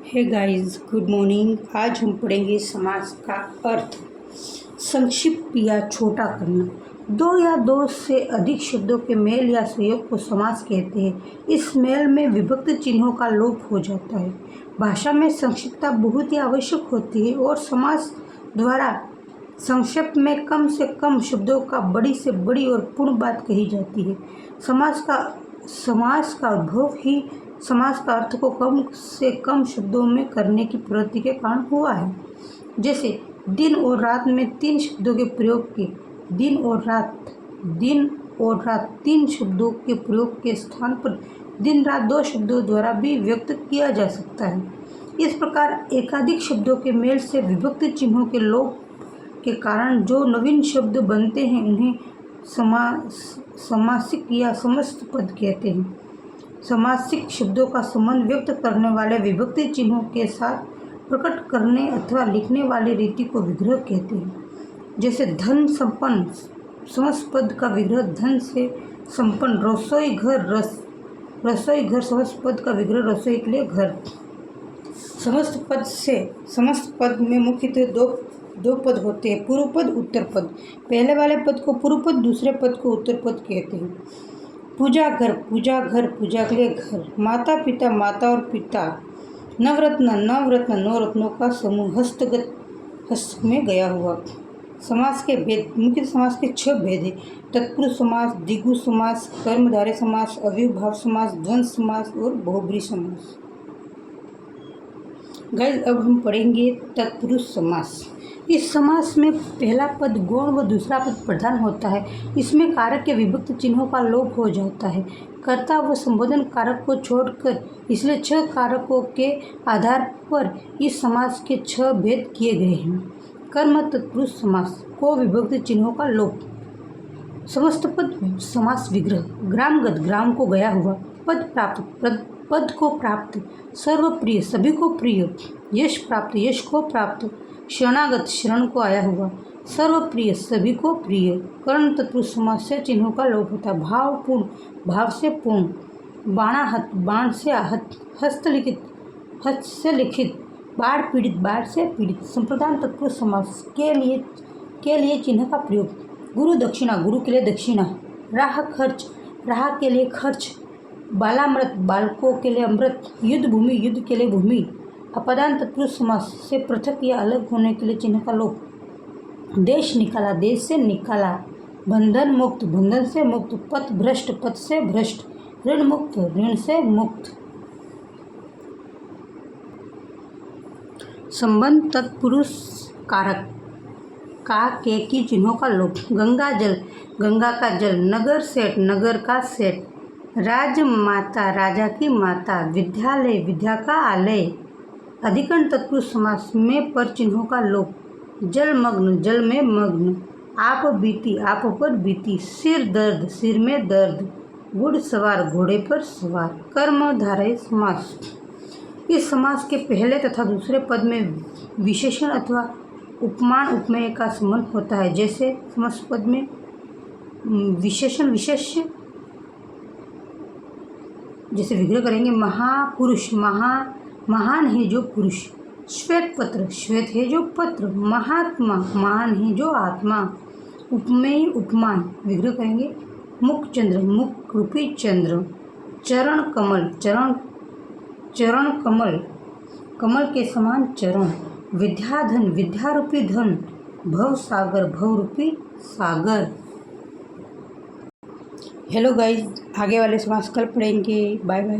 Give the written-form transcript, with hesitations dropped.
Hey guys, good morning. आज हम पढ़ेंगे समास का अर्थ। संक्षिप्त या छोटा करना। दो या दो से अधिक शब्दों के मेल या संयोग को समास कहते हैं। इस मेल में विभक्त चिन्हों का लोप हो जाता है। भाषा में संक्षिप्तता बहुत ही आवश्यक होती है और समास द्वारा संक्षेप में कम से कम शब्दों का बड़ी से बड़ी और पूर्ण बात कही जाती है। समास का उद्भव ही समास का अर्थ को कम से कम शब्दों में करने की प्रवृत्ति के कारण हुआ है। जैसे दिन और रात में तीन शब्दों के प्रयोग के दिन और रात तीन शब्दों के प्रयोग के स्थान पर दिन रात दो शब्दों द्वारा भी व्यक्त किया जा सकता है। इस प्रकार एकाधिक शब्दों के मेल से विभक्त चिन्हों के लोप के कारण जो नवीन शब्द बनते हैं उन्हें समासिक या समस्त पद कहते हैं। समासिक शब्दों का संबंध व्यक्त करने वाले विभक्ति चिन्हों के साथ प्रकट करने अथवा लिखने वाली रीति को विग्रह कहते हैं। जैसे धन संपन्न, समस्त पद का विग्रह धन से संपन्न। रसोई घर समस्त पद का विग्रह रसोई के लिए घर। समस्त पद में मुख्यतः दो पद होते हैं, पूर्व पद, उत्तर पद। पहले वाले पद को पूर्व पद, दूसरे पद को उत्तर पद कहते हैं। पूजा घर, पूजा के लिए घर। माता पिता, माता और पिता। नवरत्न, नौ रत्नों का समूह। हस्त में गया हुआ। समास के भेद। मुख्य समास के 6 भेद हैं। तत्पुरुष समास, द्विगु समास, कर्मधारय समास, अव्ययभाव समास, द्वंद्व समास और बहुब्रीहि समास। गाइस, अब हम पढ़ेंगे तत्पुरुष समास। इस समास में पहला पद गौण व दूसरा पद प्रधान होता है। इसमें कारक के विभक्त चिन्हों का लोप हो जाता है। कर्ता व संबोधन कारक को छोड़कर इसलिए 6 कारकों के आधार पर इस समास के 6 भेद किए गए हैं। कर्म तत्पुरुष समास को विभक्त चिन्हों का लोप। समस्त पद समास विग्रह। ग्रामगत, ग्राम को गया हुआ। पद प्राप्त, पद को प्राप्त। सर्वप्रिय, सभी को प्रिय। यश प्राप्त, यश को प्राप्त। शरणागत, शरण को आया हुआ। सर्वप्रिय, सभी को प्रिय। कर्ण तत्पुरुष समास से चिन्हों का लोप होता है। भावपूर्ण, भाव से पूर्ण। बाणाहत, बाण से आहत। हस्तलिखित, हस्त से लिखित। बाढ़ पीड़ित, बाढ़ से पीड़ित। संप्रदान तत्पुरुष समास के लिए चिन्ह का प्रयोग। गुरु दक्षिणा, गुरु के लिए दक्षिणा। राह खर्च, राह के लिए खर्च। बालामृत, बालकों के लिए अमृत। युद्ध भूमि, युद्ध के लिए भूमि। अपदान तत्पुरुष समास से पृथक या अलग होने के लिए चिन्ह का लोप। देश निकाला, देश से निकाला। बंधन मुक्त, बंधन से मुक्त। पथ भ्रष्ट, पथ से भ्रष्ट। ऋण मुक्त, ऋण से मुक्त। संबंध तत्पुरुष कारक का के चिन्हों का लोप। गंगा जल, गंगा का जल। नगर सेठ, नगर का सेठ। राजमाता, राजा की माता। विद्यालय, विद्या का आलय। अधिकरण तत्पुरुष समास में पर चिन्हों का लोप। जलमग्न, जल में मग्न। आप बीती, आप पर बीती। सिर दर्द, सिर में दर्द। घुड़सवार, घोड़े पर सवार। कर्मधारय समास। इस समास के पहले तथा दूसरे पद में विशेषण अथवा उपमान उपमेय का संबंध होता है। जैसे समस्त पद में विशेषण विशेष्य, जैसे विग्रह करेंगे। महापुरुष, महान है जो पुरुष। श्वेत पत्र, श्वेत है जो पत्र। महात्मा, महान है जो आत्मा। उपमेय उपमान, विग्रह करेंगे। मुख चंद्र, मुख रूपी चंद्र। चरण कमल, चरण कमल, कमल के समान चरण। विद्याधन, विद्यारूपी धन। भव सागर, भव रूपी सागर। हेलो गाइस, आगे वाले समास कल पढ़ेंगे। Bye bye.